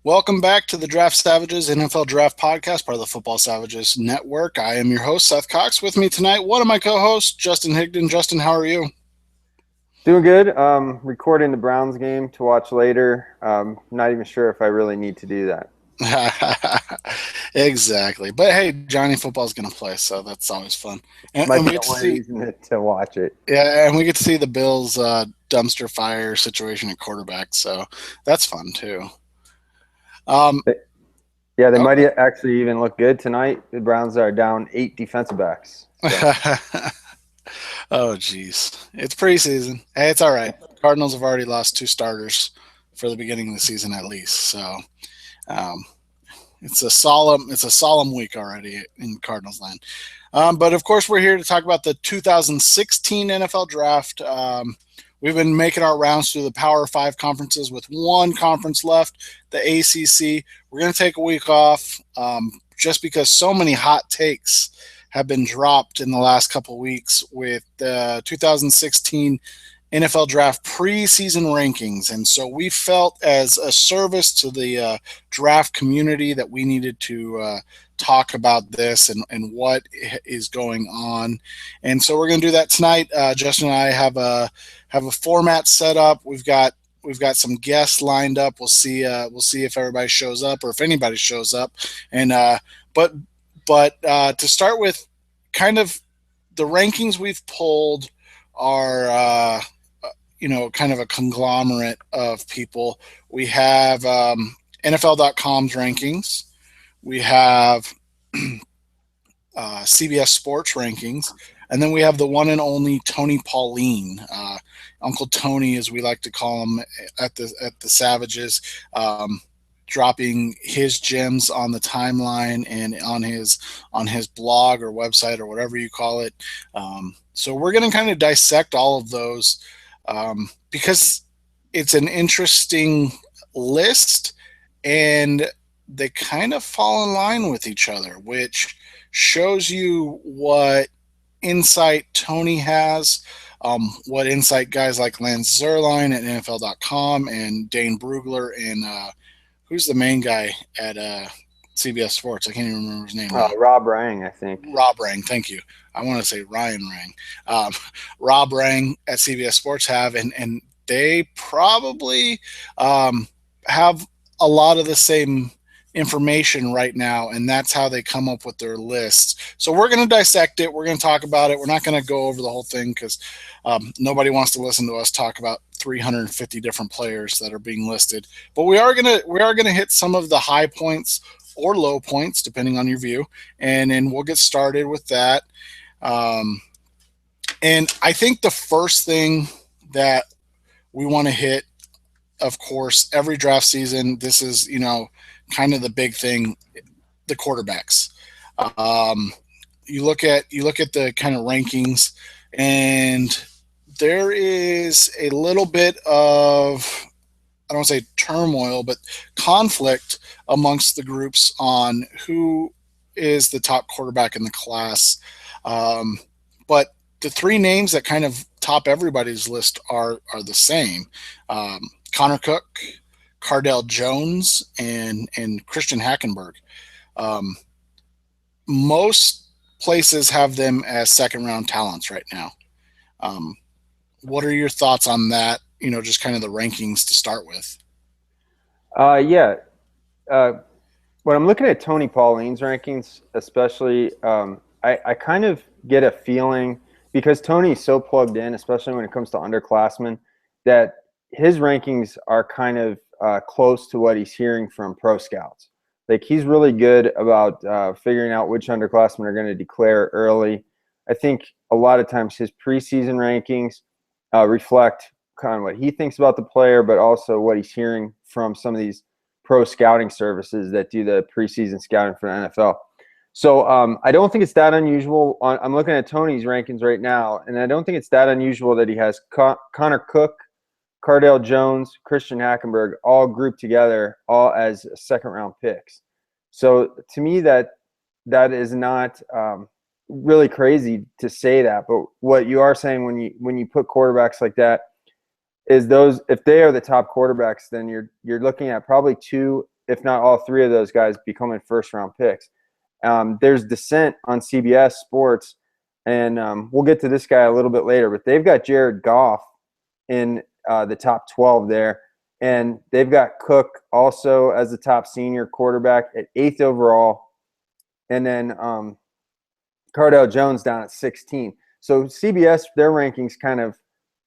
Welcome back to the Draft Savages NFL Draft Podcast, part of the Football Savages Network. I am your host, Seth Cox. With me tonight, one of my co-hosts, Justin Higdon. Justin, how are you? Doing good. Recording the Browns game to watch later. Not even sure if I really need to do that. Exactly. But hey, Johnny Football's going to play, so that's always fun. And, Might and be we the get to only see, reason to watch it. yeah, and we get to see the Bills' dumpster fire situation at quarterback, so that's fun too. Um, They- Yeah, they might okay. actually even look good tonight. The Browns are down 8 defensive backs. So Oh, geez. It's preseason. Hey, it's all right. Cardinals have already lost two starters for the beginning of the season at least. So um, it's a solemn week already in Cardinals land. But of course, we're here to talk about the 2016 NFL Draft. We've been making our rounds through the Power Five conferences with one conference left, the ACC. We're going to take a week off just because so many hot takes have been dropped in the last couple of weeks with the 2016 NFL Draft preseason rankings. And so we felt as a service to the draft community that we needed to talk about this and what is going on. And so we're going to do that tonight. Justin and I have a format set up. We've got some guests lined up. We'll see if everybody shows up or if anybody shows up. And but to start with, kind of the rankings we've pulled are kind of a conglomerate of people. We have NFL.com's rankings. We have CBS Sports rankings, and then we have the one and only Tony Pauline, Uncle Tony, as we like to call him at the Savages, dropping his gems on the timeline and on his blog or website or whatever you call it. So we're going to kind of dissect all of those because it's an interesting list and they kind of fall in line with each other, which shows you what insight Tony has, what insight guys like Lance Zerline at NFL.com and Dane Brugler and who's the main guy at CBS Sports? I can't even remember his name now. Rob Rang, I think. Rob Rang, thank you. I want to say Ryan Rang. Rob Rang at CBS Sports and they probably have a lot of the same information right now, and that's how they come up with their lists. So we're going to dissect it. We're going to talk about it. We're not going to go over the whole thing because nobody wants to listen to us talk about 350 different players that are being listed. But we are gonna hit some of the high points or low points depending on your view, and then we'll get started with that. Um, and I think the first thing that we want to hit, of course, every draft season, this is kind of the big thing, the quarterbacks. Um, you look at the kind of rankings, and there is a little bit of, I don't want to say turmoil, but conflict amongst the groups on who is the top quarterback in the class. Um, but the three names that kind of top everybody's list are the same: Connor Cook, Cardell Jones, and Christian Hackenberg. Um, Most places have them as second round talents right now. Um, what are your thoughts on that? Just kind of the rankings to start with. Yeah. Uh, when I'm looking at Tony Pauline's rankings, especially, I kind of get a feeling because Tony's so plugged in, especially when it comes to underclassmen, that his rankings are kind of close to what he's hearing from pro scouts. Like he's really good about figuring out which underclassmen are going to declare early. I think a lot of times his preseason rankings reflect kind of what he thinks about the player, but also what he's hearing from some of these pro scouting services that do the preseason scouting for the NFL. So I don't think it's that unusual. I'm looking at Tony's rankings right now, and I don't think it's that unusual that he has Connor Cook, Cardell Jones, Christian Hackenberg all grouped together, all as second-round picks. So to me, that is not really crazy to say that. But what you are saying when you put quarterbacks like that is those, if they are the top quarterbacks, then you're looking at probably two if not all three of those guys becoming first-round picks. There's dissent on CBS Sports, and we'll get to this guy a little bit later, but they've got Jared Goff in the top 12 there, and they've got Cook also as the top senior quarterback at 8th overall, and then Cardale Jones down at 16. So CBS, their rankings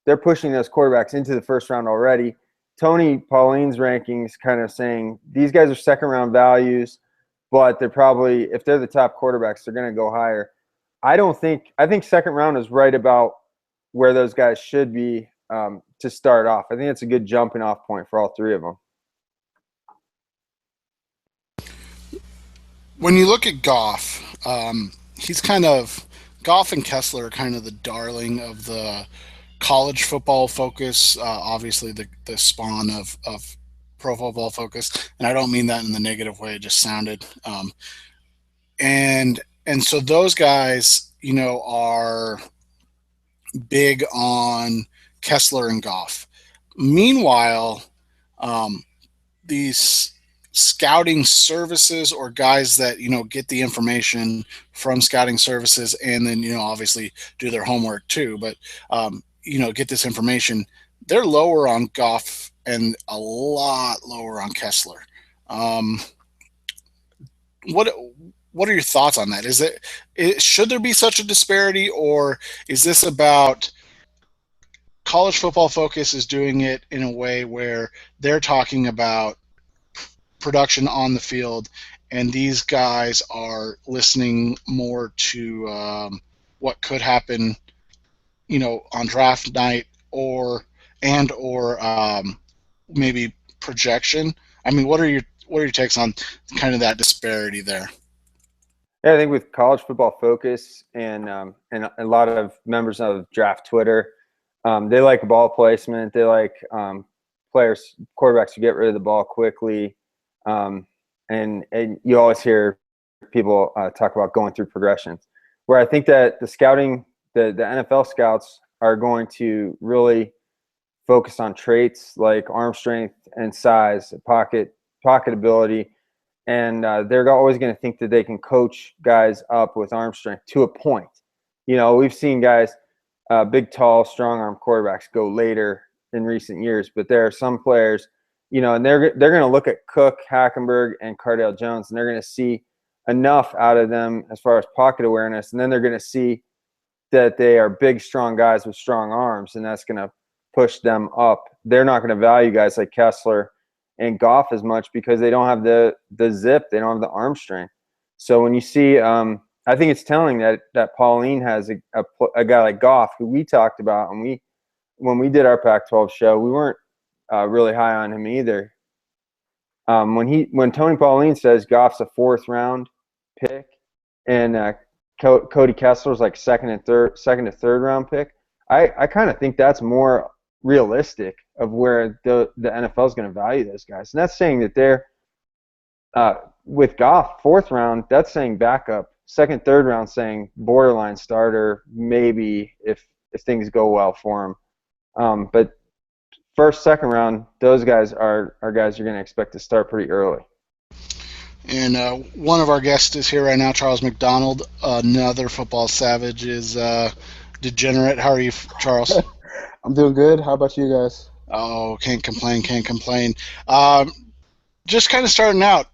they're pushing those quarterbacks into the first round already. Tony Pauline's rankings kind of saying these guys are second-round values, but they're probably, if they're the top quarterbacks, they're going to go higher. I think second round is right about where those guys should be to start off. I think it's a good jumping off point for all three of them. When you look at Goff, he's Goff and Kessler are kind of the darling of the college football focus. Obviously, the spawn of pro football focus, and I don't mean that in the negative way. It just sounded. And so those guys, are big on Kessler and Goff. Meanwhile, these scouting services or guys that get the information from scouting services and then obviously do their homework too, but get this information, they're lower on Goff and a lot lower on Kessler. What are your thoughts on that? Should there be such a disparity, or is this about college football focus is doing it in a way where they're talking about production on the field, and these guys are listening more to what could happen, on draft night or maybe projection? I mean, what are your takes on kind of that disparity there? Yeah, I think with college football focus and a lot of members of draft Twitter, they like ball placement. They like quarterbacks who get rid of the ball quickly. And you always hear people talk about going through progressions, where I think that the scouting, the NFL scouts are going to really focus on traits like arm strength and size, pocket ability, and they're always going to think that they can coach guys up with arm strength to a point. We've seen guys, big, tall, strong arm quarterbacks go later in recent years, but there are some players, and they're going to look at Cook, Hackenberg, and Cardale Jones, and they're going to see enough out of them as far as pocket awareness, and then they're going to see that they are big, strong guys with strong arms, and that's going to push them up. They're not going to value guys like Kessler and Goff as much because they don't have the zip, they don't have the arm strength. So when you see, I think it's telling that Pauline has a guy like Goff, who we talked about, and when we did our Pac-12 show, we weren't really high on him either. When Tony Pauline says Goff's a 4th round pick and Cody Kessler's like second to 3rd round pick, I kind of think that's more realistic of where the NFL is going to value those guys. And that's saying that they're with Goff 4th round, that's saying backup. 2nd, 3rd round saying borderline starter, maybe if things go well for him. But 1st, 2nd round, those guys are guys you're going to expect to start pretty early. And one of our guests is here right now, Charles McDonald. Another football savage is degenerate. How are you, Charles? I'm doing good. How about you guys? Oh, can't complain. Just kind of starting out.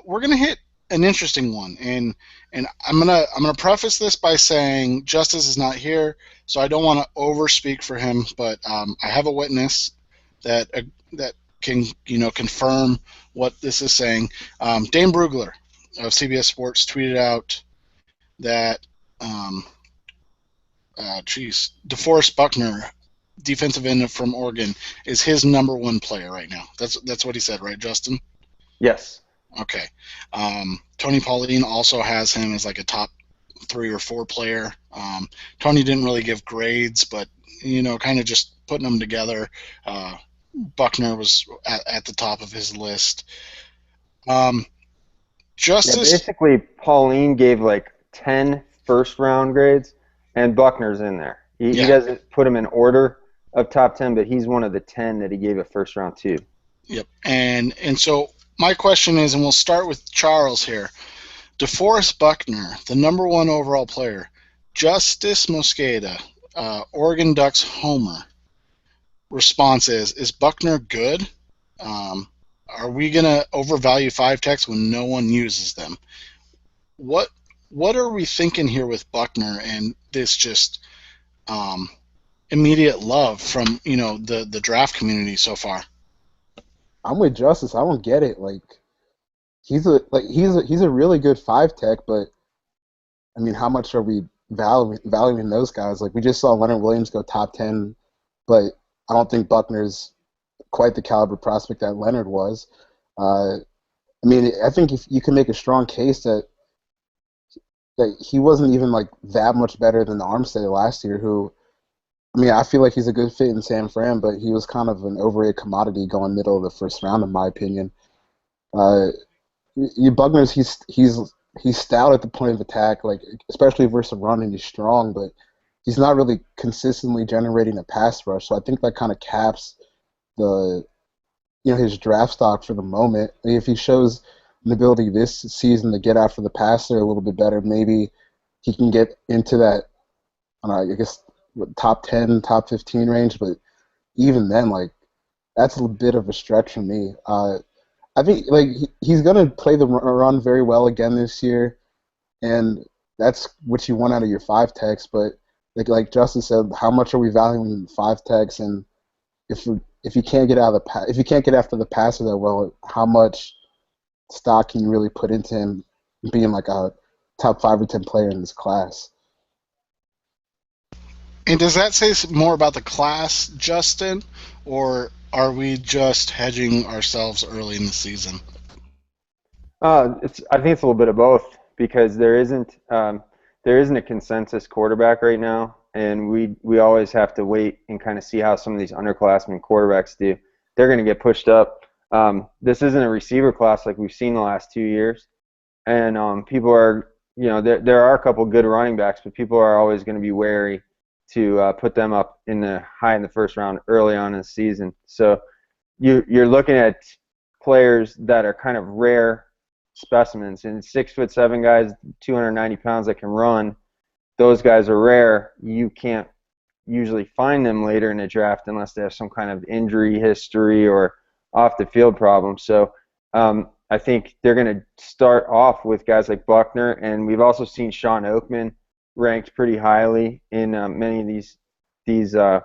We're gonna hit an interesting one, and I'm gonna preface this by saying Justice is not here, so I don't want to overspeak for him, but I have a witness that can confirm what this is saying. Dane Brugler of CBS Sports tweeted out that DeForest Buckner, defensive end from Oregon, is his number 1 player right now. That's what he said, right, Justin? Yes. Okay. Tony Pauline also has him as like a top 3 or 4 player. Tony didn't really give grades, but kind of just putting them together. Buckner was at the top of his list. Basically, Pauline gave like 10 first-round grades, and Buckner's in there. He doesn't put him in order of top 10, but he's one of the 10 that he gave a first round to. Yep. And so My question is, and we'll start with Charles here. DeForest Buckner, the number one overall player. Justice Mosqueda, Oregon Ducks homer. Response is Buckner good? Um, are we going to overvalue five techs when no one uses them? What what are we thinking here with Buckner and this just um, immediate love from the draft community so far? I'm with Justice. I don't get it. Like he's a really good five tech, but I mean, how much are we valuing those guys? Like we just saw Leonard Williams go top 10, but I don't think Buckner's quite the caliber prospect that Leonard was. Uh, I mean, I think if you can make a strong case that he wasn't even like that much better than Armstead last year, who I mean, I feel like he's a good fit in San Fran, but he was kind of an overrated commodity going middle of the first round, in my opinion. Uh, Buckner's he's stout at the point of attack, like especially versus run, and he's strong, but he's not really consistently generating a pass rush. So I think that kind of caps the his draft stock for the moment. If he shows an ability this season to get after the passer a little bit better, maybe he can get into that. I guess top 10, top 15 range, but even then, like that's a bit of a stretch for me. I think like he's gonna play the run very well again this year, and that's what you want out of your five techs. But like Justin said, how much are we valuing five techs? And if you can't get out of if you can't get after the passer that well, how much stock can you really put into him being like a top 5 or 10 player in this class? And does that say more about the class, Justin, or are we just hedging ourselves early in the season? I think it's a little bit of both because there isn't a consensus quarterback right now, and we always have to wait and kind of see how some of these underclassmen quarterbacks do. They're going to get pushed up. This isn't a receiver class like we've seen the last 2 years, and people are there are a couple good running backs, but people are always going to be wary to put them up in the high in the first round early on in the season. So you're looking at players that are kind of rare specimens, and 6'7" guys, 290 pounds that can run. Those guys are rare. You can't usually find them later in the draft unless they have some kind of injury history or off the field problem. So I think they're going to start off with guys like Buckner, and we've also seen Sean Oakman ranked pretty highly in many of these preseason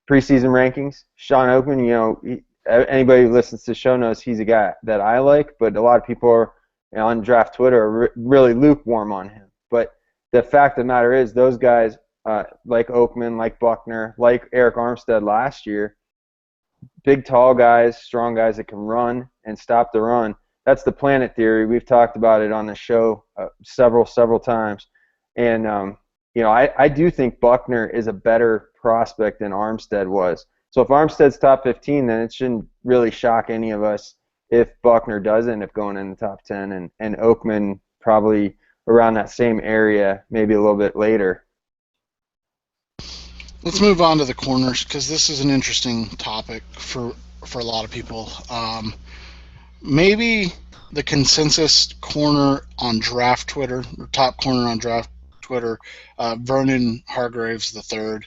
rankings. Sean Oakman, anybody who listens to the show knows he's a guy that I like, but a lot of people are on draft Twitter are really lukewarm on him. But the fact of the matter is, those guys like Oakman, like Buckner, like Eric Armstead last year, big, tall guys, strong guys that can run and stop the run. That's the planet theory. We've talked about it on the show several times. And, I do think Buckner is a better prospect than Armstead was. So if Armstead's top 15, then it shouldn't really shock any of us if Buckner does end up going in the top 10 and Oakman probably around that same area, maybe a little bit later. Let's move on to the corners because this is an interesting topic for a lot of people. Maybe the consensus corner on draft Twitter, or top corner on draft Twitter, Vernon Hargraves III.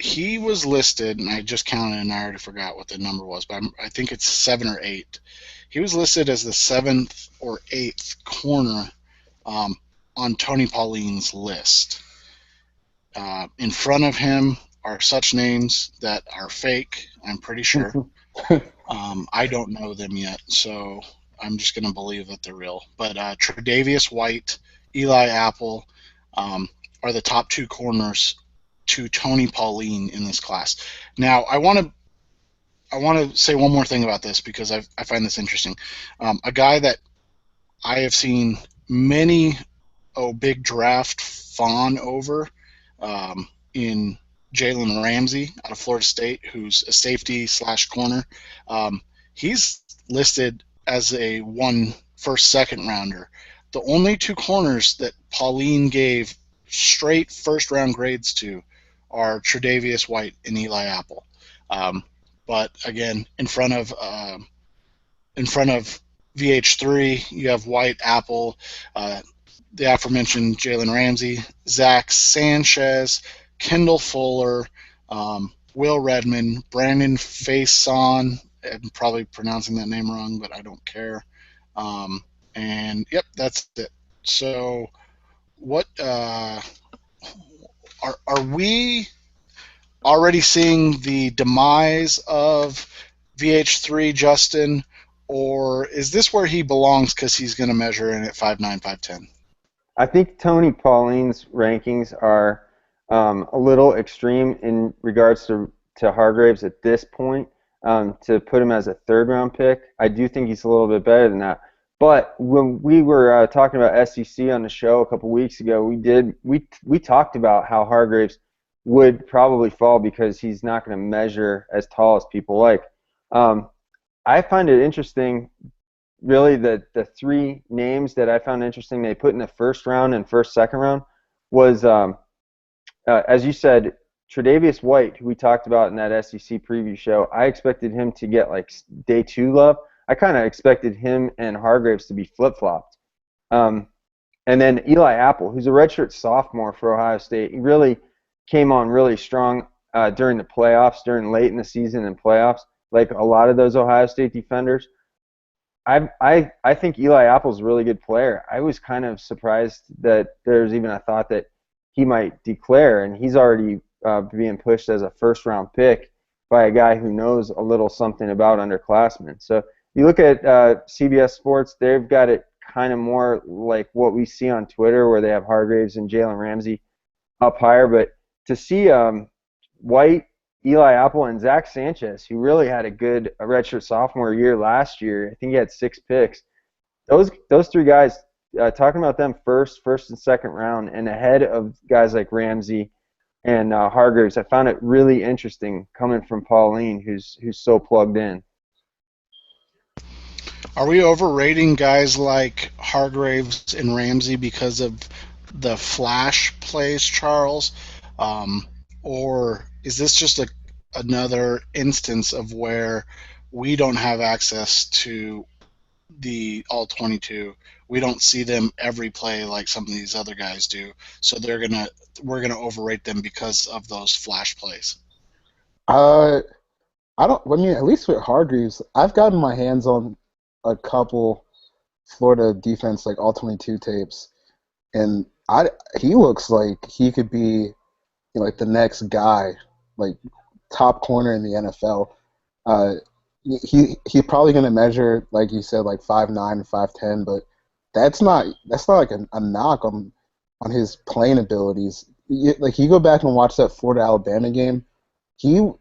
He was listed, and I just counted and I already forgot what the number was, but I think it's 7 or 8. He was listed as the 7th or 8th corner on Tony Pauline's list. In front of him are such names that are fake, I'm pretty sure. I don't know them yet, so I'm just going to believe that they're real. But Tre'Davious White, Eli Apple are the top 2 corners to Tony Pauline in this class. Now, I want to say one more thing about this because I find this interesting. A guy that I have seen many big draft fawn over in Jalen Ramsey out of Florida State, who's a safety / corner. He's listed as a first, second rounder. The only 2 corners that Pauline gave straight first round grades to are Tre'Davious White and Eli Apple. but again, in front of VH3, you have White, Apple, the aforementioned Jalen Ramsey, Zach Sanchez, Kendall Fuller, Will Redmond, Brandon Faison. I'm probably pronouncing that name wrong, but I don't care. And yep, that's it. So, what are we already seeing the demise of VH3 Justin, or is this where he belongs because he's going to measure in at 5'9", 5'10"? I think Tony Pauline's rankings are a little extreme in regards to Hargraves at this point. To put him as a third-round pick, I do think he's a little bit better than that. But when we were talking about SEC on the show a couple weeks ago, we talked about how Hargraves would probably fall because he's not going to measure as tall as people like. I find it interesting, really, the three names that I found interesting they put in the first round and second round was, as you said, Tre'Davious White, who we talked about in that SEC preview show. I expected him to get like day 2 love. I kind of expected him and Hargraves to be flip-flopped. And then Eli Apple, who's a redshirt sophomore for Ohio State. He really came on really strong during the playoffs, during late in the season and playoffs, like a lot of those Ohio State defenders. I think Eli Apple's a really good player. I was kind of surprised that there's even a thought that he might declare, and he's already being pushed as a first-round pick by a guy who knows a little something about underclassmen. So you look at CBS Sports, they've got it kind of more like what we see on Twitter, where they have Hargraves and Jalen Ramsey up higher. But to see White, Eli Apple, and Zach Sanchez, who really had a good redshirt sophomore year last year, I think he had 6 picks. Those three guys, talking about them first and second round, and ahead of guys like Ramsey and Hargraves, I found it really interesting coming from Pauline, who's so plugged in. Are we overrating guys like Hargraves and Ramsey because of the flash plays, Charles? Or is this just another instance of where we don't have access to the all 22? We don't see them every play like some of these other guys do, so we're gonna overrate them because of those flash plays. Uh, I don't. I mean, at least with Hargreaves, I've gotten my hands on a couple Florida defense like all 22 tapes, and he looks like he could be, like the next guy, like top corner in the NFL. Uh, he's probably going to measure, like you said, like 5'9", 5'10", but that's not like a knock on his playing abilities. Like you go back and watch that Florida Alabama game, he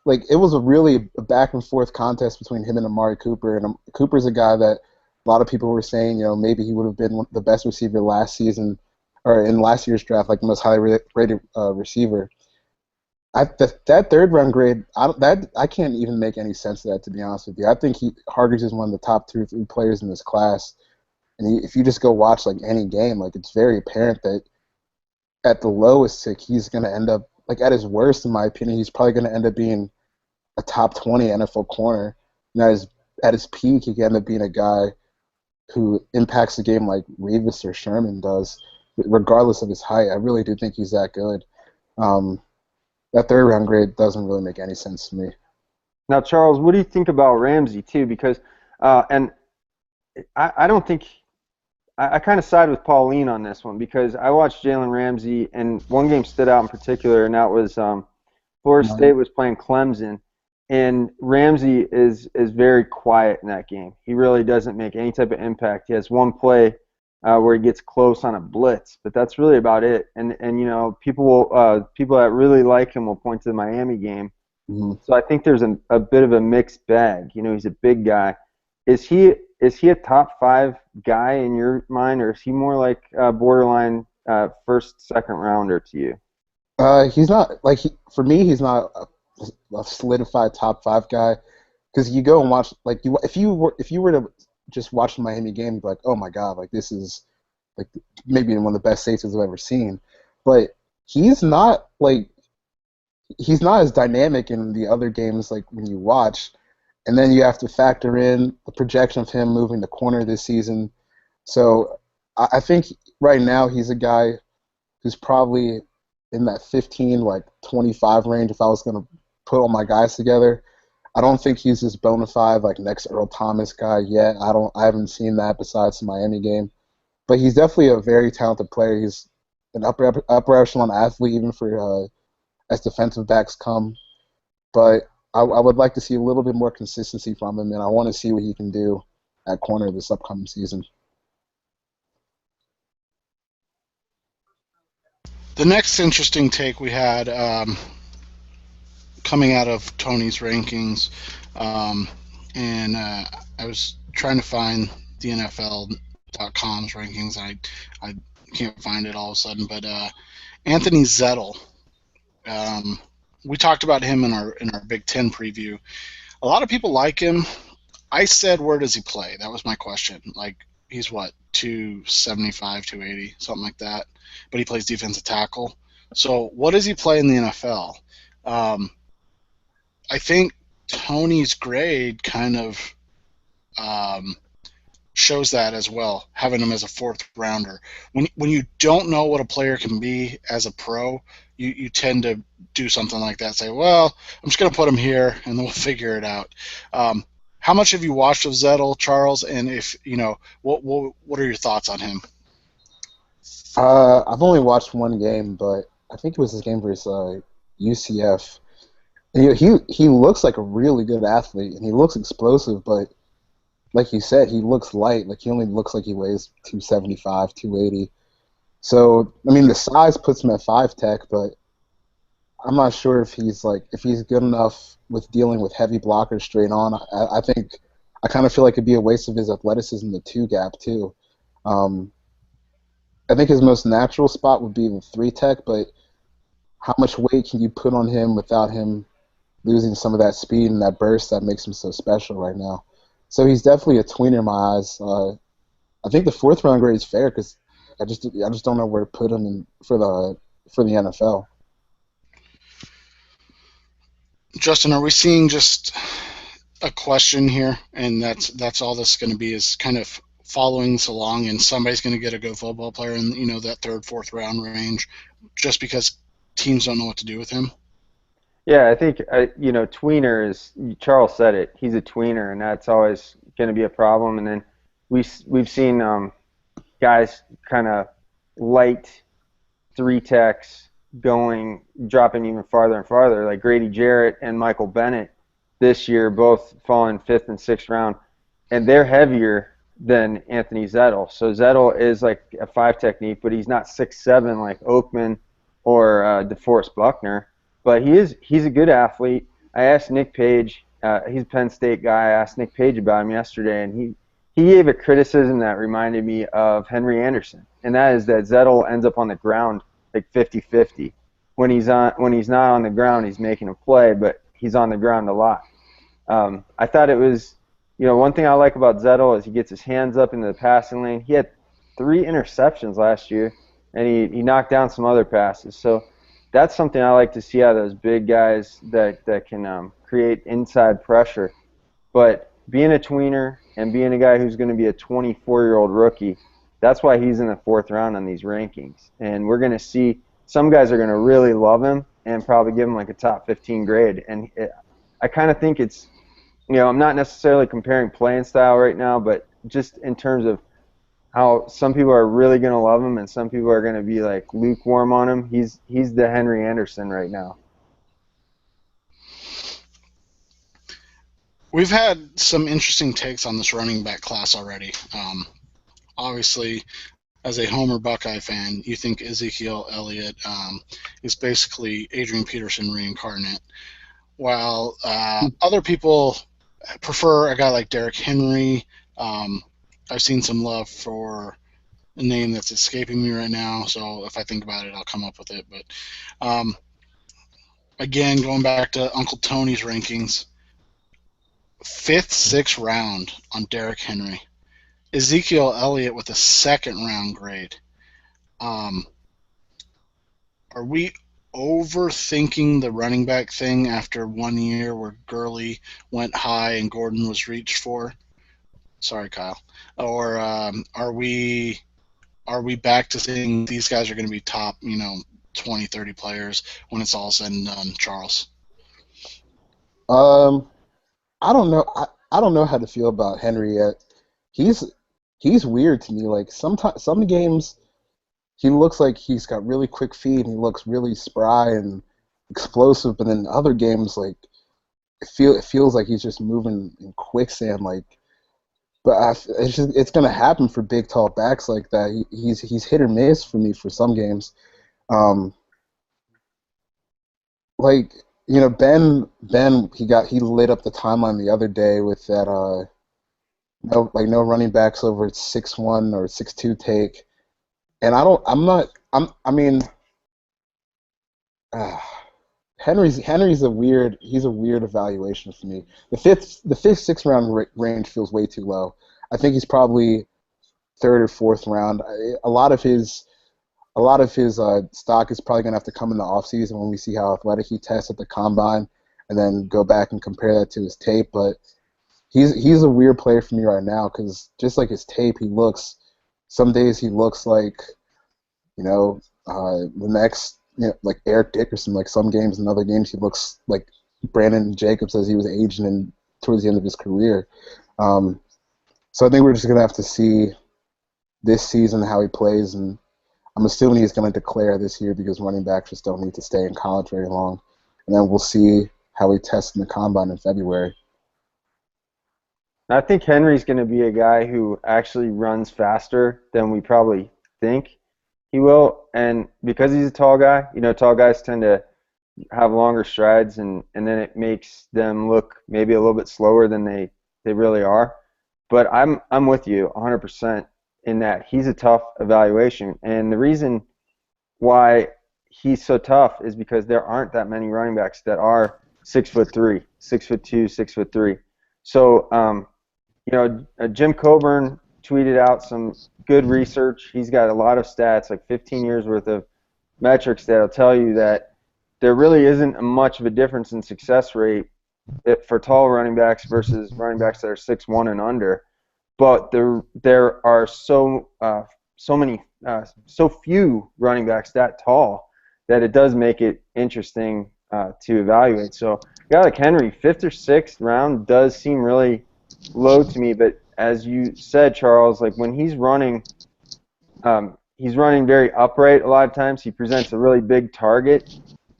like it was a really back and forth contest between him and Amari Cooper, and Cooper's a guy that a lot of people were saying, maybe he would have been the best receiver last season or in last year's draft, like the most highly rated receiver. That third round grade, I can't even make any sense of that, to be honest with you. I think Hargreaves is one of the top 2 or 3 players in this class, and if you just go watch like any game, like it's very apparent that at the lowest tick, he's going to end up, like at his worst, in my opinion, he's probably going to end up being a top 20 NFL corner. And at his peak, he can end up being a guy who impacts the game like Revis or Sherman does, regardless of his height. I really do think he's that good. That third round grade doesn't really make any sense to me. Now, Charles, what do you think about Ramsey too? Because, and I don't think I kind of side with Pauline on this one, because I watched Jalen Ramsey, and one game stood out in particular, and that was Florida State was playing Clemson, and Ramsey is very quiet in that game. He really doesn't make any type of impact. He has one play where he gets close on a blitz, but that's really about it. And people that really like him will point to the Miami game. Mm-hmm. So I think there's a bit of a mixed bag. He's a big guy. Is he a top 5 guy in your mind, or is he more like borderline first, second rounder to you? He's not for me. He's not a solidified top 5 guy, because you go and watch, like, if you were to just watch the Miami game, you'd be like, oh my god, like this is like maybe one of the best safeties I've ever seen. But he's not like he's not as dynamic in the other games like when you watch. And then you have to factor in the projection of him moving the corner this season. So I think right now he's a guy who's probably in that 15, like 25 range if I was going to put all my guys together. I don't think he's this bona fide like next Earl Thomas guy yet. I haven't seen that besides the Miami game. But he's definitely a very talented player. He's an upper echelon athlete even for as defensive backs come. But I would like to see a little bit more consistency from him, and I want to see what he can do at corner this upcoming season. The next interesting take we had coming out of Tony's rankings, and I was trying to find the NFL.com's rankings. I can't find it all of a sudden, but Anthony Zettel. Um, we talked about him in our Big Ten preview. A lot of people like him. I said, where does he play? That was my question. Like, he's what, 275, 280, something like that. But he plays defensive tackle. So what does he play in the NFL? I think Tony's grade kind of shows that as well, having him as a fourth rounder. When you don't know what a player can be as a pro, you tend to do something like that. Say, well, I'm just going to put him here, and then we'll figure it out. How much have you watched of Zettel, Charles? And if what are your thoughts on him? I've only watched one game, but I think it was his game versus UCF. And, he looks like a really good athlete, and he looks explosive, but like you said, he looks light. Like he only looks like he weighs 275, 280. So I mean, the size puts him at 5 tech, but I'm not sure if he's good enough with dealing with heavy blockers straight on. I think I kind of feel like it'd be a waste of his athleticism in the 2 gap too. Um, I think his most natural spot would be the 3 tech, but how much weight can you put on him without him losing some of that speed and that burst that makes him so special right now? So he's definitely a tweener in my eyes. I think the fourth round grade is fair because I just don't know where to put him for the NFL. Justin, are we seeing just a question here, and that's all this is going to be, is kind of following this along, and somebody's going to get a good football player in that third, fourth round range, just because teams don't know what to do with him? Yeah, I think tweener is, Charles said it. He's a tweener, and that's always going to be a problem. And then we've seen guys kind of light 3 techs dropping even farther and farther, like Grady Jarrett and Michael Bennett this year, both falling 5th and 6th round, and they're heavier than Anthony Zettel. So Zettel is like a 5 technique, but he's not 6'7" like Oakman or DeForest Buckner. But he's a good athlete. I asked Nick Page, he's a Penn State guy. I asked Nick Page about him yesterday, and he gave a criticism that reminded me of Henry Anderson, and that is that Zettel ends up on the ground like 50-50. When he's not on the ground, he's making a play, but he's on the ground a lot. I thought it was, one thing I like about Zettel is he gets his hands up into the passing lane. He had 3 interceptions last year, and he knocked down some other passes. So that's something I like to see out of those big guys that can create inside pressure. But being a tweener and being a guy who's going to be a 24-year-old rookie, that's why he's in the 4th round on these rankings. And we're going to see some guys are going to really love him and probably give him like a top 15 grade. And I kind of think it's, I'm not necessarily comparing playing style right now, but just in terms of how some people are really going to love him and some people are going to be like lukewarm on him. He's the Henry Anderson right now. We've had some interesting takes on this running back class already. Obviously, as a Homer Buckeye fan, you think Ezekiel Elliott is basically Adrian Peterson reincarnate, while other people prefer a guy like Derrick Henry. I've seen some love for a name that's escaping me right now, so if I think about it, I'll come up with it. But again, going back to Uncle Tony's rankings, 5th, 6th round on Derrick Henry. Ezekiel Elliott with a 2nd round grade. Are we overthinking the running back thing after 1 year where Gurley went high and Gordon was reached for? Sorry, Kyle. Or are we back to saying these guys are going to be top, 20, 30 players when it's all said and done, Charles? Um, I don't know. I don't know how to feel about Henry yet. He's he's weird to me. Like sometimes some games he looks like he's got really quick feet and he looks really spry and explosive, but then other games like it feels like he's just moving in quicksand. Like, but it's gonna happen for big tall backs like that. He's hit or miss for me for some games. Um, like Ben he lit up the timeline the other day with that no running backs over 6'1" or 6'2" take, and I mean uh, Henry's he's a weird evaluation for me. The fifth sixth round range feels way too low. I think he's probably third or fourth round. A lot of his stock is probably going to have to come in the offseason when we see how athletic he tests at the combine, and then go back and compare that to his tape. But he's a weird player for me right now because just like his tape, some days he looks like the next like Eric Dickerson. Like some games and other games he looks like Brandon Jacobs as he was aging and towards the end of his career. So I think we're just going to have to see this season how he plays, and I'm assuming he's going to declare this year because running backs just don't need to stay in college very long. And then we'll see how he tests in the combine in February. I think Henry's going to be a guy who actually runs faster than we probably think he will. And because he's a tall guy, tall guys tend to have longer strides, and then it makes them look maybe a little bit slower than they really are. But I'm with you 100% in that he's a tough evaluation. And the reason why he's so tough is because there aren't that many running backs that are 6'3", 6'2", 6'3". So, Jim Coburn tweeted out some good research. He's got a lot of stats, like 15 years worth of metrics that'll tell you that there really isn't much of a difference in success rate for tall running backs versus running backs that are 6'1" and under. But there are so few running backs that tall that it does make it interesting to evaluate. So a guy like Henry, 5th or 6th round does seem really low to me. But as you said, Charles, like when he's running very upright a lot of times. He presents a really big target.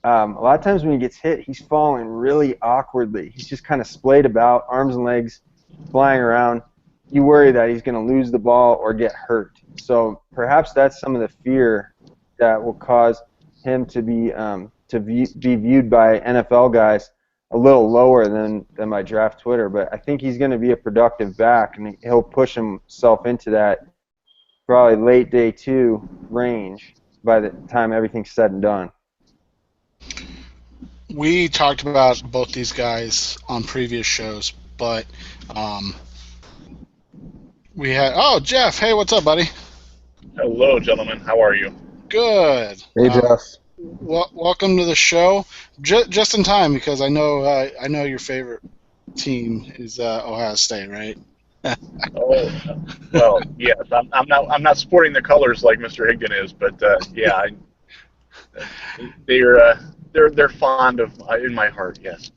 A lot of times when he gets hit, he's falling really awkwardly. He's just kind of splayed about, arms and legs flying around. You worry that he's going to lose the ball or get hurt. So perhaps that's some of the fear that will cause him to be viewed by NFL guys a little lower than my draft Twitter. But I think he's going to be a productive back, and he'll push himself into that probably late day 2 range by the time everything's said and done. We talked about both these guys on previous shows, but we had Jeff. Hey, what's up, buddy? Hello, gentlemen. How are you? Good. Hey, Jeff. Welcome to the show. Just in time because I know your favorite team is Ohio State, right? Oh, well, yes. I'm not sporting the colors like Mr. Higdon is, but yeah, they're fond of in my heart. Yes.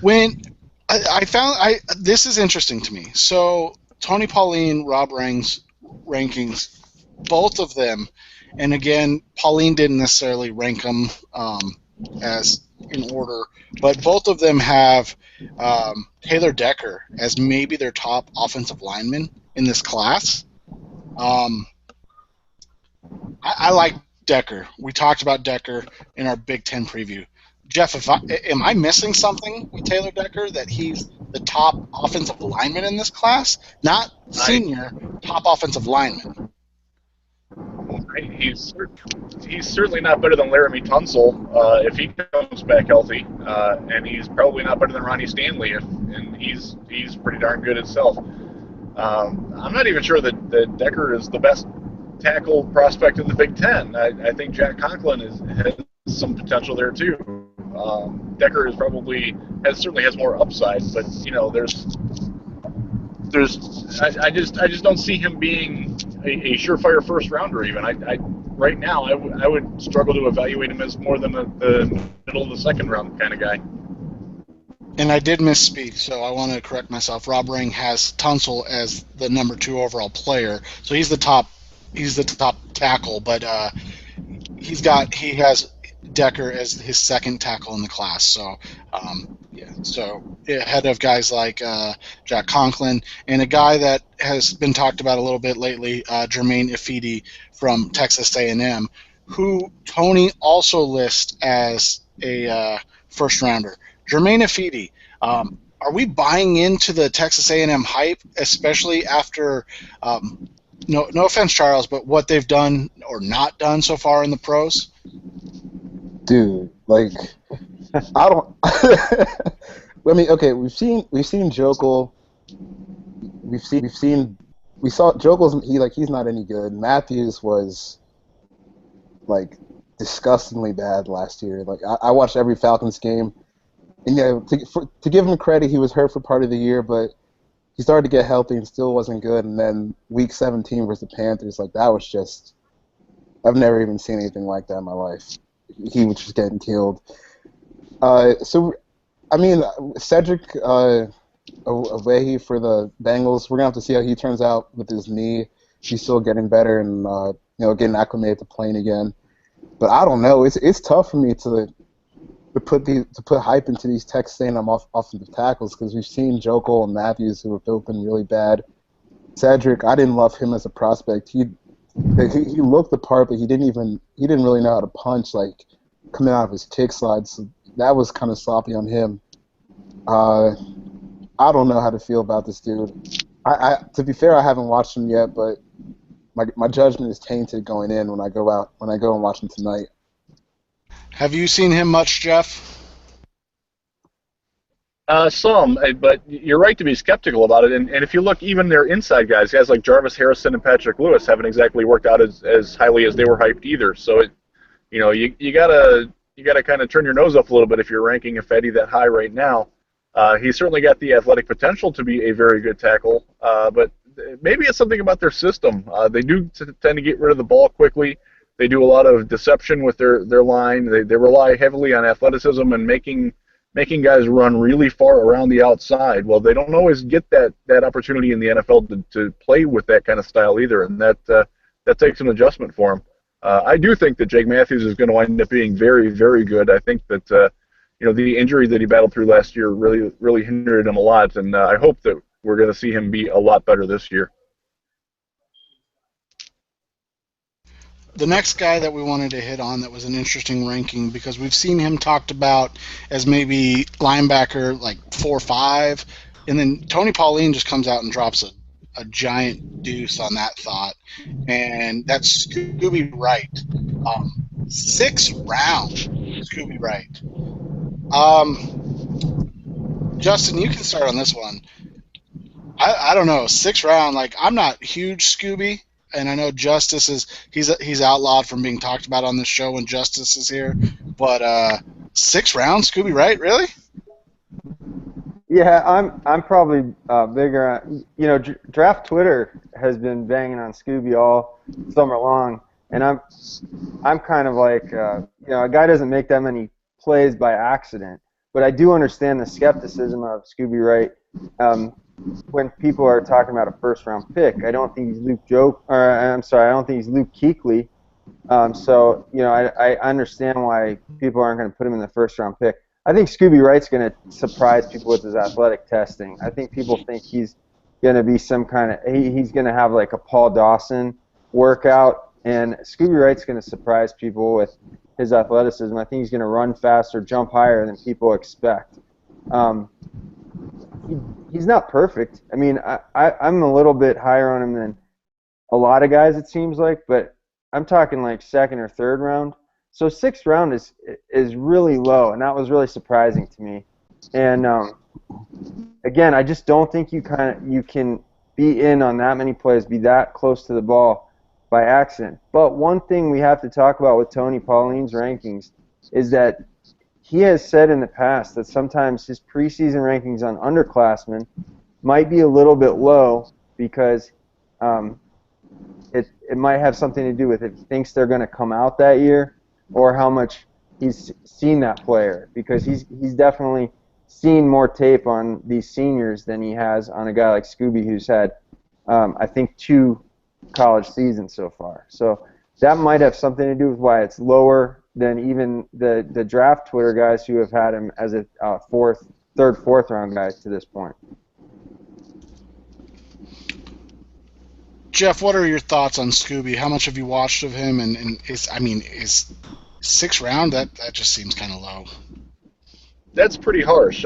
When I found this is interesting to me. So Tony Pauline, Rob Rang's rankings, both of them, and again, Pauline didn't necessarily rank them as in order, but both of them have Taylor Decker as maybe their top offensive lineman in this class. I like Decker. We talked about Decker in our Big Ten preview. Jeff, am I missing something with Taylor Decker that he's the top offensive lineman in this class? Not senior, top offensive lineman. He's certainly not better than Laramie Tunsil if he comes back healthy, and he's probably not better than Ronnie Stanley and he's pretty darn good himself. I'm not even sure that Decker is the best tackle prospect in the Big Ten. I think Jack Conklin has some potential there too. Decker is certainly has more upside, but I just don't see him being a surefire first rounder. Even right now I would struggle to evaluate him as more than the middle of the second round kind of guy. And I did misspeak, so I want to correct myself. Rob Ring has Tunsil as the number 2 overall player, so he's the top tackle, but he has Decker as his second tackle in the class. So so ahead of guys like Jack Conklin and a guy that has been talked about a little bit lately, Jermaine Ifedi from Texas A&M, who Tony also lists as a first rounder. Jermaine Ifedi, are we buying into the Texas A&M hype, especially after no offense, Charles, but what they've done or not done so far in the pros? Dude, like, I don't. I mean, okay, we've seen Jokel. We saw Jokel's he's not any good. Matthews was like disgustingly bad last year. Like I watched every Falcons game, and to give him credit, he was hurt for part of the year, but he started to get healthy and still wasn't good. And then Week 17 versus the Panthers, like that was just, I've never even seen anything like that in my life. He was just getting killed. So, I mean, Cedric Away for the Bengals, we're going to have to see how he turns out with his knee. He's still getting better and, getting acclimated to playing again. But I don't know. It's tough for me to put hype into these Texas A&M offensive tackles because we've seen Jokel and Matthews who have both been really bad. Cedric, I didn't love him as a prospect. He looked the part, but he didn't really know how to punch, like coming out of his kick slides. So that was kind of sloppy on him. I don't know how to feel about this dude. To be fair, I haven't watched him yet, but my judgment is tainted going in when I go and watch him tonight. Have you seen him much, Jeff? Some, but you're right to be skeptical about it. And if you look, even their inside guys like Jarvis Harrison and Patrick Lewis haven't exactly worked out as highly as they were hyped either. So you gotta kind of turn your nose up a little bit if you're ranking Ifedi that high right now. He's certainly got the athletic potential to be a very good tackle, but maybe it's something about their system. They do tend to get rid of the ball quickly. They do a lot of deception with their line. They rely heavily on athleticism and making guys run really far around the outside. Well, they don't always get that opportunity in the NFL to play with that kind of style either, and that takes an adjustment for them. I do think that Jake Matthews is going to wind up being very, very good. I think that the injury that he battled through last year really, really hindered him a lot, and I hope that we're going to see him be a lot better this year. The next guy that we wanted to hit on that was an interesting ranking because we've seen him talked about as maybe linebacker like 4 or 5, and then Tony Pauline just comes out and drops a giant deuce on that thought, and that's Scooby Wright. 6th round, Scooby Wright. Justin, you can start on this one. I don't know, 6th round. Like, I'm not huge Scooby. And I know Justice he's outlawed from being talked about on this show when Justice is here. But 6th round, Scooby Wright, really? Yeah, I'm probably bigger. Draft Twitter has been banging on Scooby all summer long, and I'm kind of like a guy doesn't make that many plays by accident. But I do understand the skepticism of Scooby Wright. When people are talking about a 1st-round pick, I don't think he's I don't think he's Luke Kuechly. I understand why people aren't going to put him in the 1st-round pick. I think Scooby Wright's going to surprise people with his athletic testing. I think people think he's going to be some kind of he's going to have like a Paul Dawson workout, and Scooby Wright's going to surprise people with his athleticism. I think he's going to run faster, jump higher than people expect. He's not perfect. I mean, I'm a little bit higher on him than a lot of guys, it seems like, but I'm talking like 2nd or 3rd round. So 6th round is really low, and that was really surprising to me. And again, I just don't think you can be in on that many plays, be that close to the ball by accident. But one thing we have to talk about with Tony Pauline's rankings is that he has said in the past that sometimes his preseason rankings on underclassmen might be a little bit low because it might have something to do with if he thinks they're going to come out that year or how much he's seen that player, because he's definitely seen more tape on these seniors than he has on a guy like Scooby, who's had I think 2 college seasons so far. So that might have something to do with why it's lower than even the draft Twitter guys who have had him as a third, fourth round guy to this point. Jeff, what are your thoughts on Scooby? How much have you watched of him? And is 6th round? That just seems kind of low. That's pretty harsh.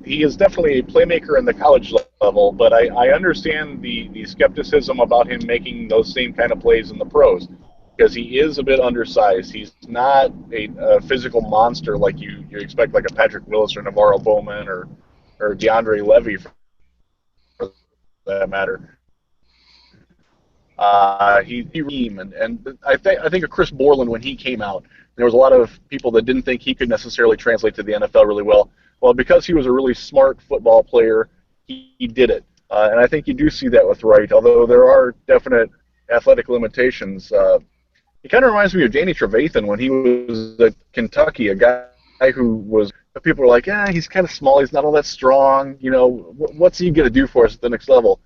He is definitely a playmaker in the college level, but I understand the skepticism about him making those same kind of plays in the pros, because he is a bit undersized. He's not a physical monster like you expect, like a Patrick Willis or Navarro Bowman or DeAndre Levy, for that matter. And I think of Chris Borland when he came out. There was a lot of people that didn't think he could necessarily translate to the NFL really well. Well, because he was a really smart football player, he did it. And I think you do see that with Wright, although there are definite athletic limitations. He kind of reminds me of Danny Trevathan when he was at Kentucky, a guy who was, people were like, he's kind of small, he's not all that strong, what's he going to do for us at the next level?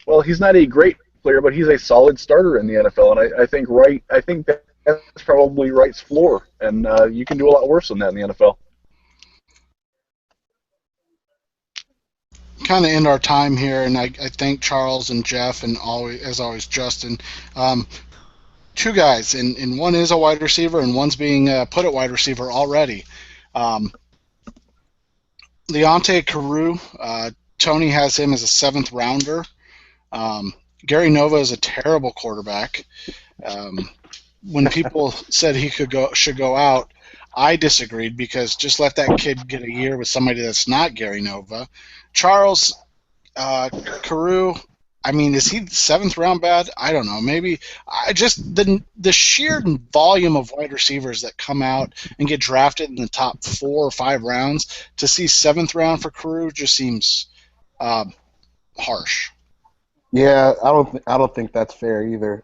Well, he's not a great player, but he's a solid starter in the NFL, and I think that's probably Wright's floor, and you can do a lot worse than that in the NFL. Kind of end our time here, and I thank Charles and Jeff, and as always Justin. 2 guys, and one is a wide receiver, and one's being put at wide receiver already. Leonte Carew, Tony has him as a 7th rounder. Gary Nova is a terrible quarterback. When people said he should go out, I disagreed, because just let that kid get a year with somebody that's not Gary Nova. Charles, Carew, is he 7th round bad? I don't know. Maybe the sheer volume of wide receivers that come out and get drafted in the top 4 or 5 rounds, to see 7th round for Carew just seems harsh. Yeah, I don't think that's fair either.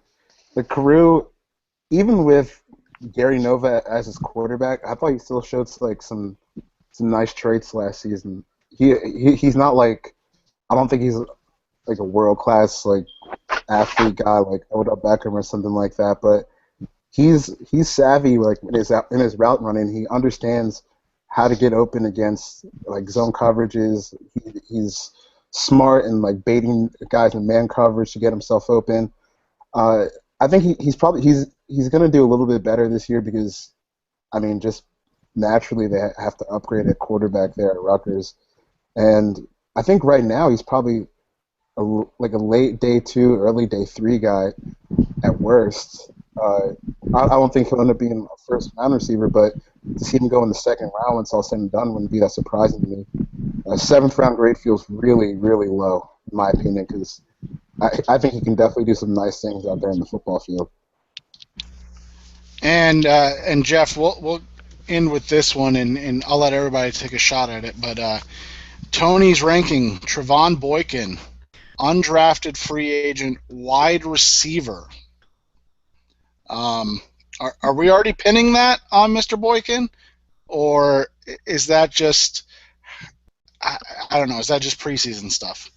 The Carew, even with Gary Nova as his quarterback, I thought he still showed like some nice traits last season. He's not like, I don't think he's like a world class like athlete guy like Odell Beckham or something like that, but he's savvy like in his route running. He understands how to get open against like zone coverages. He's smart and like baiting guys in man coverage to get himself open. I think he's going to do a little bit better this year because, just naturally they have to upgrade at quarterback there at Rutgers, and I think right now he's probably like a late day 2, early day 3 guy at worst. I don't think he'll end up being a 1st round receiver, but to see him go in the 2nd round when it's all said and done wouldn't be that surprising to me. 7th round grade feels really, really low, in my opinion, because I think he can definitely do some nice things out there in the football field. And Jeff, we'll end with this one, and I'll let everybody take a shot at it. But Tony's ranking Trevon Boykin, undrafted free agent wide receiver. Are we already pinning that on Mr. Boykin, or is that just I don't know? Is that just preseason stuff?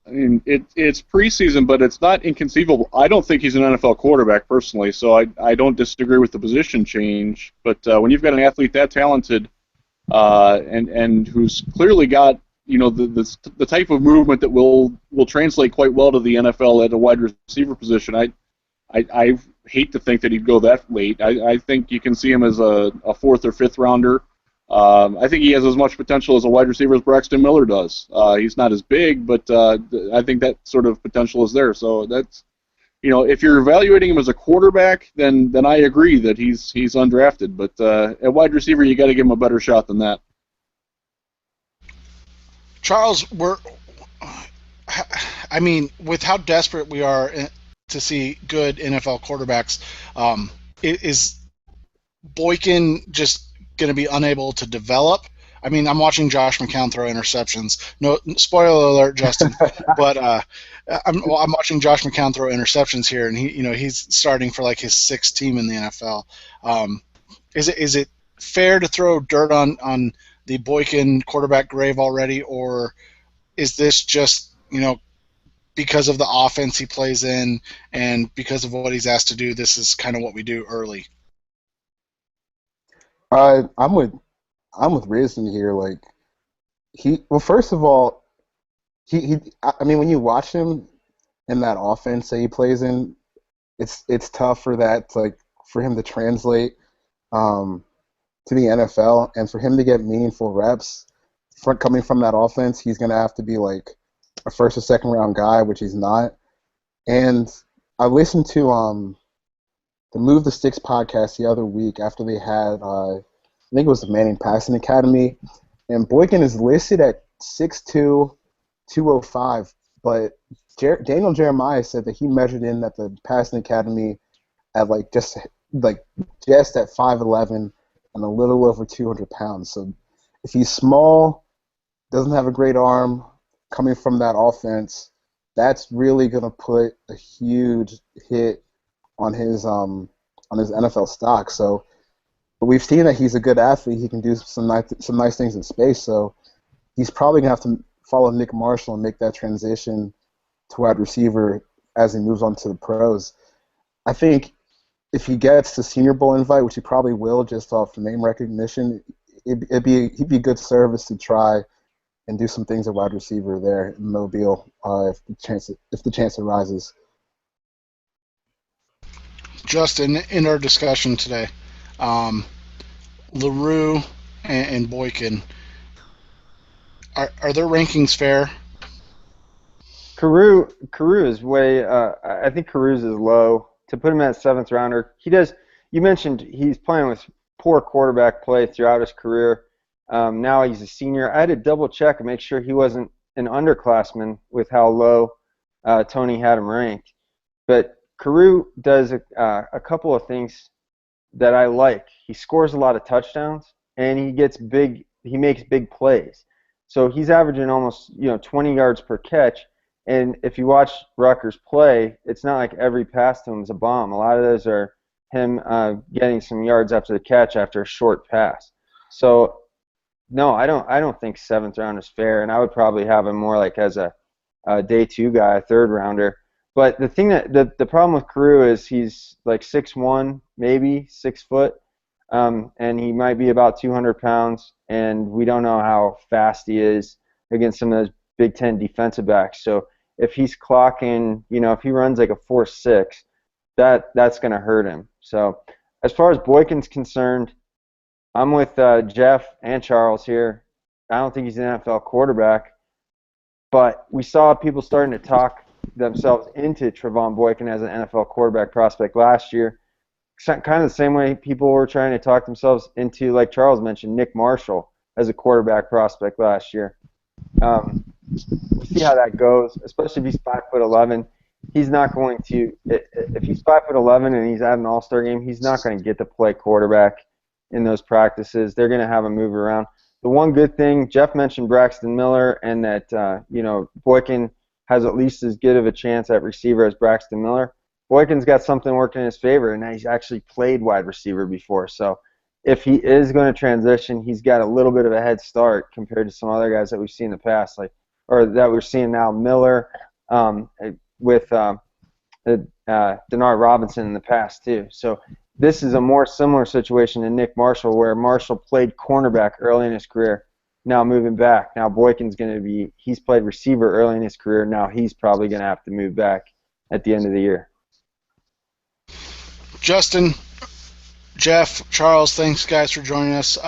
It's preseason, but it's not inconceivable. I don't think he's an NFL quarterback personally, so I don't disagree with the position change. But when you've got an athlete that talented and who's clearly got the type of movement that will translate quite well to the NFL at a wide receiver position, I hate to think that he'd go that late. I think you can see him as a 4th or 5th rounder. I think he has as much potential as a wide receiver as Braxton Miller does. He's not as big, but I think that sort of potential is there. So that's, if you're evaluating him as a quarterback, then I agree that he's undrafted. But at wide receiver, you got to give him a better shot than that. Charles, with how desperate we are to see good NFL quarterbacks, is Boykin just going to be unable to develop? I mean, I'm watching Josh McCown throw interceptions. No spoiler alert, Justin, but I'm watching Josh McCown throw interceptions here, and he's starting for like his sixth team in the NFL. Is it fair to throw dirt on the Boykin quarterback grave already, or is this just because of the offense he plays in and because of what he's asked to do? This is kind of what we do early. I'm with Reason here. Like first of all, I mean, when you watch him in that offense that he plays in, it's tough for that for him to translate to the NFL, and for him to get meaningful reps coming from that offense. He's gonna have to be like a first or second round guy, which he's not. And I listened to the Move the Sticks podcast the other week after they had I think it was the Manning Passing Academy, and Boykin is listed at 6'2", 205, but Daniel Jeremiah said that he measured in at the Passing Academy at just at 5'11" and a little over 200 pounds. So if he's small, doesn't have a great arm, coming from that offense, that's really going to put a huge hit on his NFL stock. So, but we've seen that he's a good athlete. He can do some nice things in space. So he's probably going to have to follow Nick Marshall and make that transition to wide receiver as he moves on to the pros. I think if he gets the Senior Bowl invite, which he probably will just off name recognition, he'd be a good service to try and do some things at wide receiver there in Mobile if the chance arises. Justin, in our discussion today, LaRue and Boykin, are their rankings fair? Carew is way. I think Carew's is low. To put him at seventh rounder, he does. You mentioned he's playing with poor quarterback play throughout his career. Now he's a senior. I had to double check and make sure he wasn't an underclassman with how low Tony had him ranked. But Carew does a couple of things that I like. He scores a lot of touchdowns, and he makes big plays. So he's averaging almost 20 yards per catch. And if you watch Rutgers play, it's not like every pass to him is a bomb. A lot of those are him getting some yards after the catch after a short pass. So no, I don't think seventh round is fair, and I would probably have him more like as a day two guy, a third rounder. But the thing the problem with Carew is he's like 6'1", maybe 6 foot, and he might be about 200 pounds, and we don't know how fast he is against some of those Big Ten defensive backs. So if he's clocking, if he runs like a 4.6, that's going to hurt him. So as far as Boykin's concerned, I'm with Jeff and Charles here. I don't think he's an NFL quarterback, but we saw people starting to talk themselves into Trevon Boykin as an NFL quarterback prospect last year. Kind of the same way people were trying to talk themselves into, like Charles mentioned, Nick Marshall as a quarterback prospect last year. We'll see how that goes, especially if he's 5'11". He's not going to. If he's 5'11" and he's at an All-Star game, he's not going to get to play quarterback in those practices. They're going to have him move around. The one good thing, Jeff mentioned Braxton Miller, and that Boykin has at least as good of a chance at receiver as Braxton Miller. Boykin's got something working in his favor, and he's actually played wide receiver before. So if he is going to transition, he's got a little bit of a head start compared to some other guys that we've seen in the past, or that we're seeing now. Miller with Denard Robinson in the past too. So this is a more similar situation to Nick Marshall, where Marshall played cornerback early in his career, now moving back. Now Boykin's he's played receiver early in his career, now he's probably going to have to move back at the end of the year. Justin, Jeff, Charles, thanks guys for joining us.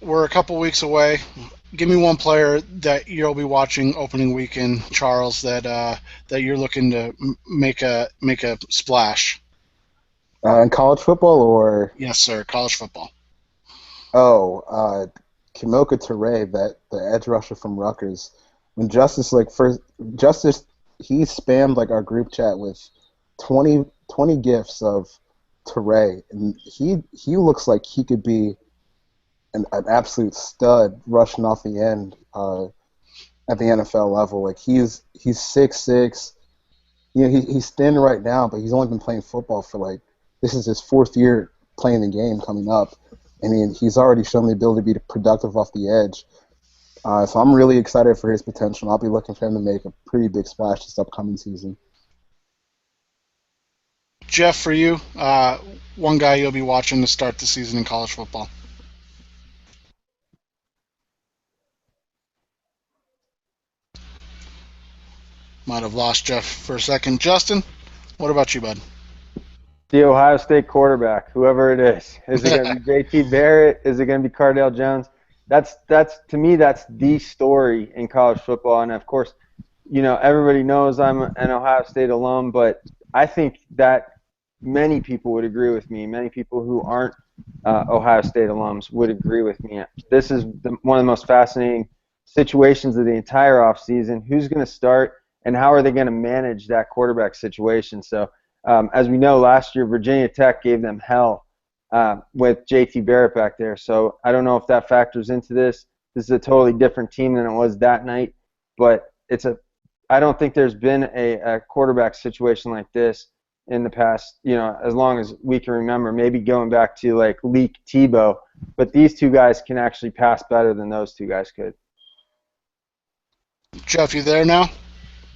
We're a couple weeks away. Give me one player that you'll be watching opening weekend, Charles, that you're looking to make a splash. In college football, or Yes, sir, college football. Kimoka Toure, the edge rusher from Rutgers. When Justice he spammed our group chat with 20 gifs of Teray, and he looks like he could be an absolute stud rushing off the end at the NFL level. Like he's 6'6". You know, he's thin right now, but he's only been playing football for like, this is his 4th year playing the game coming up. I mean, he's already shown the ability to be productive off the edge. So I'm really excited for his potential. I'll be looking for him to make a pretty big splash this upcoming season. Jeff, for you, one guy you'll be watching to start the season in college football. Might have lost Jeff for a second. Justin, what about you, bud? The Ohio State quarterback, whoever it is. Is it going to be J.T. Barrett? Is it going to be Cardale Jones? That's to me, that's the story in college football. And, of course, you know, everybody knows I'm an Ohio State alum, but I think that many people would agree with me. Many people who aren't Ohio State alums would agree with me. This is one of the most fascinating situations of the entire offseason. Who's going to start, and how are they going to manage that quarterback situation? So, as we know, last year Virginia Tech gave them hell with J.T. Barrett back there. So I don't know if that factors into this. This is a totally different team than it was that night. But I don't think there's been a quarterback situation like this in the past, you know, as long as we can remember, maybe going back to like Leak Tebow. But these two guys can actually pass better than those two guys could. Jeff, you there now?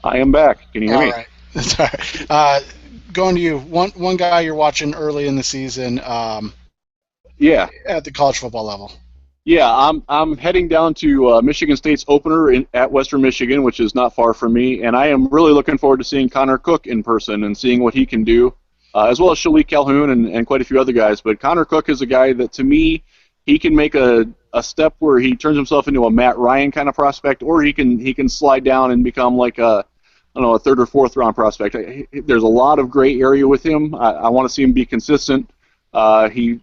I am back. Can you hear me? All right. That's all right. Going to you, one guy you're watching early in the season Yeah. at the college football level. Yeah, I'm heading down to Michigan State's opener at Western Michigan, which is not far from me, and I am really looking forward to seeing Connor Cook in person and seeing what he can do, as well as Shalik Calhoun and quite a few other guys. But Connor Cook is a guy that, to me, he can make a step where he turns himself into a Matt Ryan kind of prospect, or he can slide down and become like a 3rd or 4th round prospect. There's a lot of gray area with him. I want to see him be consistent. His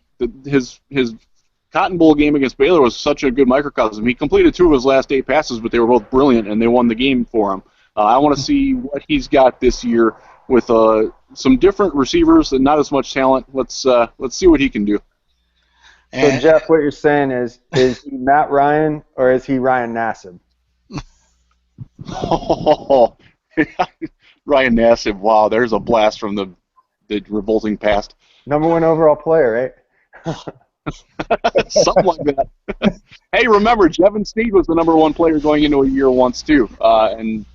Cotton Bowl game against Baylor was such a good microcosm. He completed 2 of his last 8 passes, but they were both brilliant, and they won the game for him. I want to see what he's got this year with some different receivers and not as much talent. Let's see what he can do. So, Jeff, what you're saying is he Matt Ryan or is he Ryan Nassib? Oh, Ryan Nassib, wow, there's a blast from the revolting past. #1 overall player, right? Something like that. Hey, remember, Jevon Sneed was the #1 player going into a year once too, and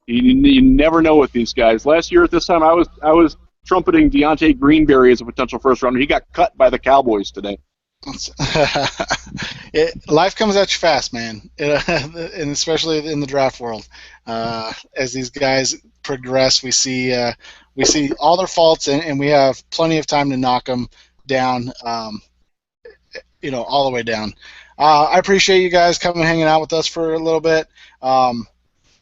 you never know with these guys. Last year at this time, I was trumpeting Deontay Greenberry as a potential 1st rounder. He got cut by the Cowboys today. Life comes at you fast, man, and especially in the draft world. As these guys progress, we see all their faults, and we have plenty of time to knock them down. All the way down. I appreciate you guys coming and hanging out with us for a little bit.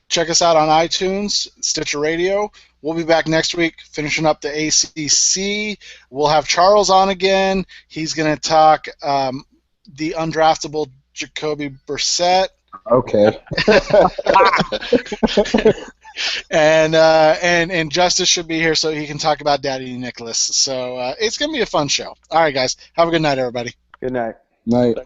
Check us out on iTunes, Stitcher Radio. We'll be back next week finishing up the ACC. We'll have Charles on again. He's going to talk the undraftable Jacoby Brissett. Okay. and Justice should be here so he can talk about Daddy Nicholas. So it's going to be a fun show. All right, guys. Have a good night, everybody. Good night. Night.